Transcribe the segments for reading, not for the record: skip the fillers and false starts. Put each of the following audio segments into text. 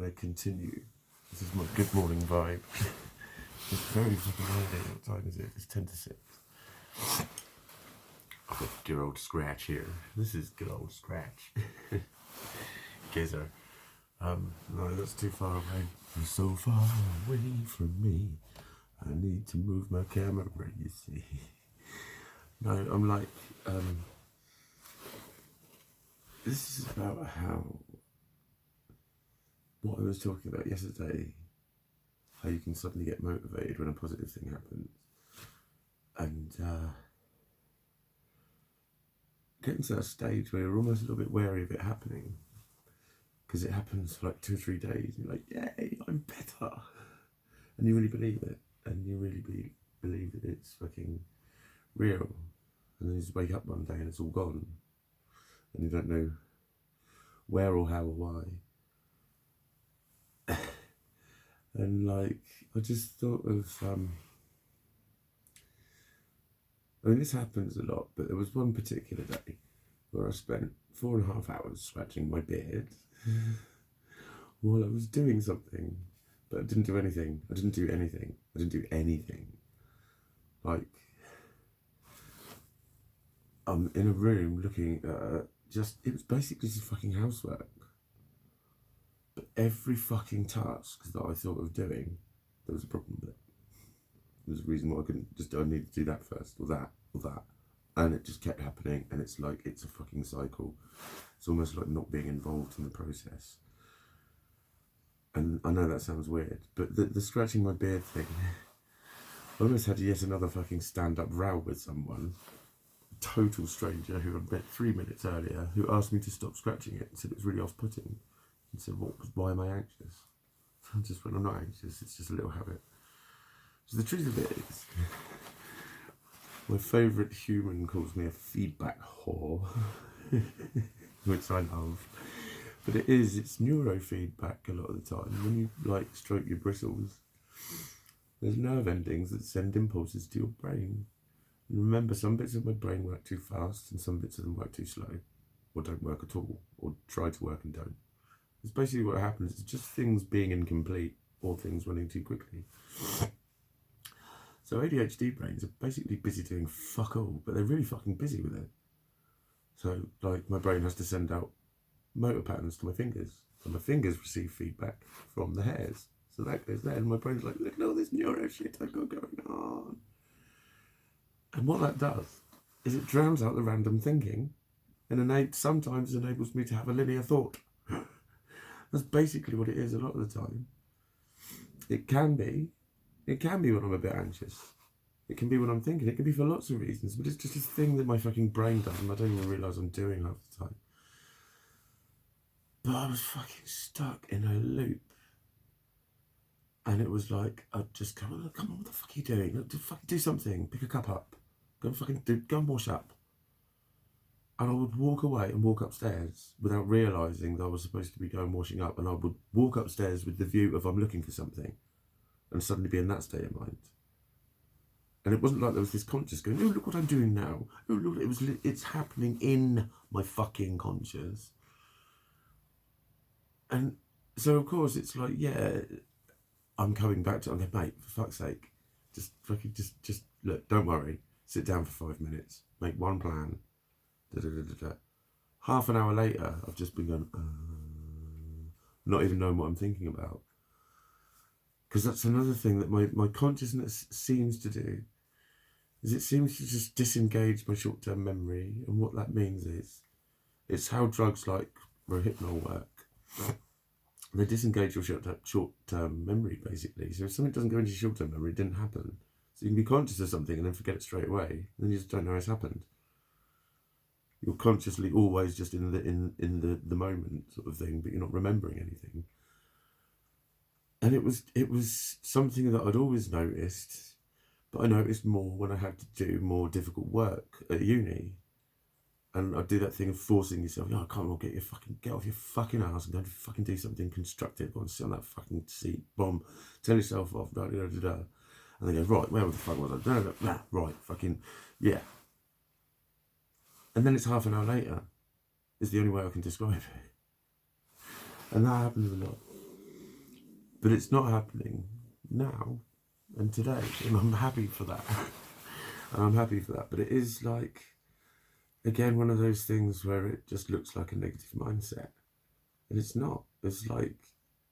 they continue. This is my good morning vibe. It's very fucking early. What time is it? It's 10 to 6. I've got dear old Scratch here. This is good old Scratch. Gizzer. No, that's too far away. You're so far away from me. I need to move my camera, you see. No, I'm like, this is about what I was talking about yesterday, how you can suddenly get motivated when a positive thing happens. And getting to that stage where you're almost a little bit wary of it happening. Because it happens for like 2 or 3 days. And you're like, yay, I'm better. And you really believe it. And you really believe that it's fucking real. And then you just wake up one day and it's all gone. And you don't know where or how or why. And like, I just thought of, I mean, this happens a lot, but there was one particular day where I spent 4.5 hours scratching my beard while I was doing something, but I didn't do anything. I didn't do anything. Like, I'm in a room looking at it was basically just fucking housework. But every fucking task that I thought of doing, there was a problem with it. There was a reason why I couldn't just, I need to do that first, or that. And it just kept happening, and it's like, it's a fucking cycle. It's almost like not being involved in the process. And I know that sounds weird, but the scratching my beard thing, I almost had yet another fucking stand-up row with someone, a total stranger who I met 3 minutes earlier, who asked me to stop scratching it and said it was really off-putting. And said, why am I anxious? I just went, I'm not anxious, it's just a little habit. So the truth of it is, my favourite human calls me a feedback whore, which I love. But it's neurofeedback a lot of the time. When you like stroke your bristles, there's nerve endings that send impulses to your brain. And remember, some bits of my brain work too fast and some bits of them work too slow, or don't work at all, or try to work and don't. It's basically what happens. It's just things being incomplete or things running too quickly. So ADHD brains are basically busy doing fuck all, but they're really fucking busy with it. So, like, my brain has to send out motor patterns to my fingers. So my fingers receive feedback from the hairs. So that goes there, and my brain's like, look at all this neuro shit I've got going on. And what that does is it drowns out the random thinking and sometimes enables me to have a linear thought. That's basically what it is a lot of the time. It can be when I'm a bit anxious. It can be when I'm thinking. It can be for lots of reasons, but it's just a thing that my fucking brain does and I don't even realise I'm doing half the time. But I was fucking stuck in a loop. And it was like, I'd just go, oh, come on, what the fuck are you doing? Do something. Pick a cup up. Go and wash up. And I would walk away and walk upstairs without realising that I was supposed to be going washing up. And I would walk upstairs with the view of I'm looking for something and suddenly be in that state of mind. And it wasn't like there was this conscious going, oh, look what I'm doing now. Oh, look, it's happening in my fucking conscious. And so, of course, it's like, yeah, I'm coming back to it. I'm going, mate, for fuck's sake, just look, don't worry. Sit down for 5 minutes. Make one plan. Half an hour later, I've just been going, not even knowing what I'm thinking about. Because that's another thing that my consciousness seems to do, is it seems to just disengage my short-term memory. And what that means is, it's how drugs like Rohypnol work. They disengage your short-term memory, basically. So if something doesn't go into your short-term memory, it didn't happen. So you can be conscious of something and then forget it straight away. And then you just don't know it's happened. You're consciously always just in the moment sort of thing, but you're not remembering anything. And it was something that I'd always noticed, but I noticed more when I had to do more difficult work at uni. And I'd do that thing of forcing yourself, I can't get off your fucking ass and go and fucking do something constructive. Go and sit on that fucking seat, bomb, tell yourself off, and then go, right, where the fuck was I? Right, fucking, yeah. And then it's half an hour later, is the only way I can describe it. And that happens a lot. But it's not happening now and today, and I'm happy for that. And I'm happy for that. But it is like, again, one of those things where it just looks like a negative mindset. And it's not. It's like,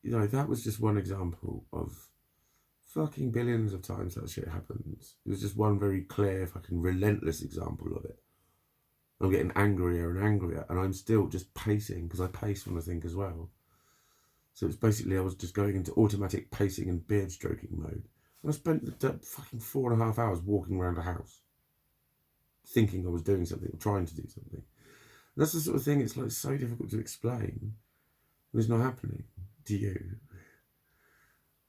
you know, that was just one example of fucking billions of times that shit happens. It was just one very clear, fucking relentless example of it. I'm getting angrier and angrier, and I'm still just pacing, because I pace when I think as well. So it's basically, I was just going into automatic pacing and beard stroking mode. And I spent the fucking 4.5 hours walking around a house, thinking I was doing something, or trying to do something. And that's the sort of thing, it's like so difficult to explain. It's not happening to you.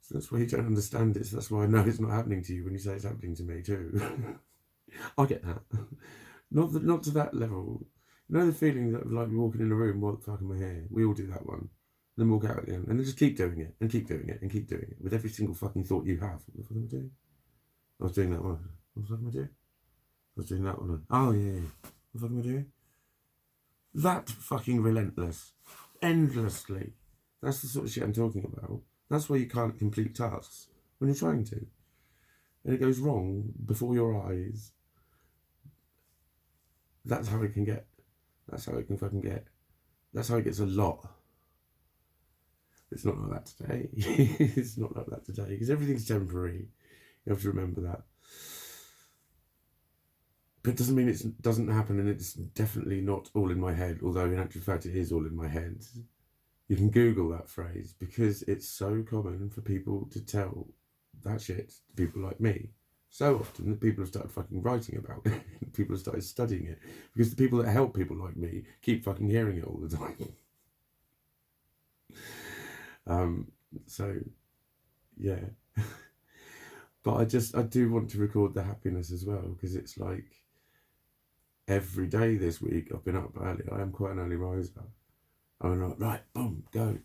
So that's why you don't understand it. So that's why I know it's not happening to you when you say it's happening to me too. I get that. Not to that level. You know the feeling that like walking in a room, what the fuck am I here? We all do that one. Then walk out again. And then just keep doing it, and keep doing it, and keep doing it. With every single fucking thought you have. What the fuck am I doing? I was doing that one. What the fuck am I doing? I was doing that one. Oh yeah. What the fuck am I doing? That fucking relentless. Endlessly. That's the sort of shit I'm talking about. That's why you can't complete tasks when you're trying to. And it goes wrong before your eyes. That's how it can get. That's how it can fucking get. That's how it gets a lot. It's not like that today. It's not like that today. Because everything's temporary. You have to remember that. But it doesn't mean it doesn't happen, and it's definitely not all in my head, although in actual fact it is all in my head. You can Google that phrase, because it's so common for people to tell that shit to people like me. So often that people have started fucking writing about it. People have started studying it. Because the people that help people like me keep fucking hearing it all the time. So, yeah. But I do want to record the happiness as well, because it's like every day this week I've been up early. I am quite an early riser. I'm like, right, boom, go.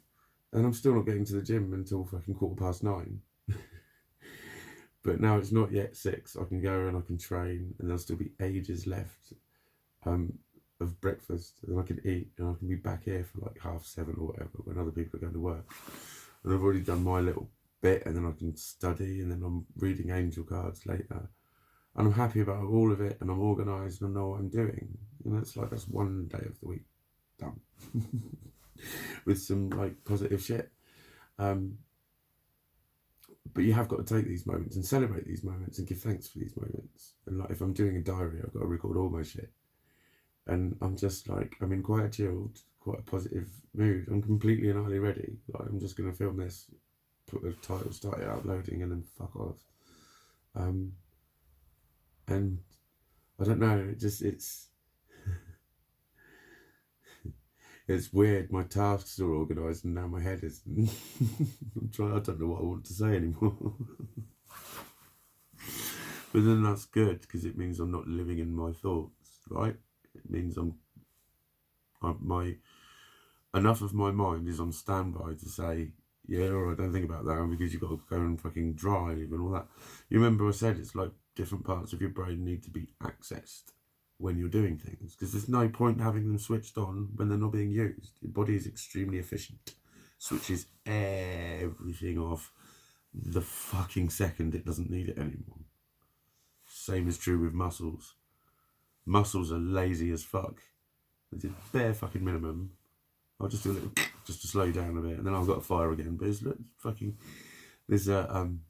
And I'm still not getting to the gym until fucking 9:15. But now it's not yet 6. I can go and I can train, and there'll still be ages left of breakfast, and I can eat, and I can be back here for like 7:30 or whatever when other people are going to work. And I've already done my little bit, and then I can study, and then I'm reading angel cards later. And I'm happy about all of it, and I'm organised, and I know what I'm doing. And that's one day of the week done. With some like positive shit. But you have got to take these moments and celebrate these moments and give thanks for these moments. And like if I'm doing a diary, I've got to record all my shit. And I'm just like, I'm in quite a chilled, quite a positive mood. I'm completely and utterly ready. Like I'm just going to film this, put the title, start it uploading, and then fuck off. And I don't know, it's weird. My tasks are organised, and now my head isn't. I don't know what I want to say anymore. But then that's good, because it means I'm not living in my thoughts, right? It means enough of my mind is on standby to say, yeah, all right, don't think about that, because you've got to go and fucking drive and all that. You remember I said it's like different parts of your brain need to be accessed when you're doing things, because there's no point having them switched on when they're not being used. Your body is extremely efficient, switches everything off the fucking second it doesn't need it anymore. Same is true with muscles. Muscles are lazy as fuck. They did bare fucking minimum. I'll just do a little, just to slow down a bit, and then I've got to fire again. But it's fucking, there's an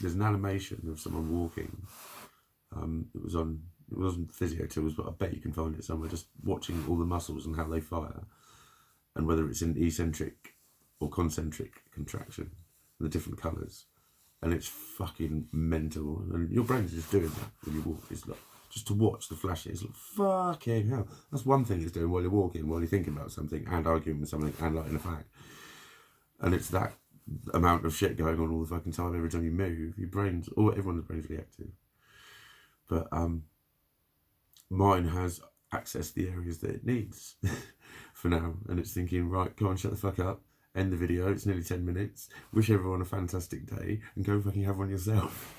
animation of someone walking. It wasn't physio tools, but I bet you can find it somewhere, just watching all the muscles and how they fire, and whether it's in eccentric or concentric contraction, and the different colours. And it's fucking mental. And your brain's just doing that when you walk. It's like, just to watch the flashes, like, fucking hell. That's one thing it's doing while you're walking, while you're thinking about something, and arguing with something, and lighting a fag. And it's that amount of shit going on all the fucking time. Every time you move, your brain's, or everyone's brain's really active. But mine has accessed the areas that it needs for now, and it's thinking, right, go on, shut the fuck up, end the video, it's nearly 10 minutes, wish everyone a fantastic day, and go fucking have one yourself.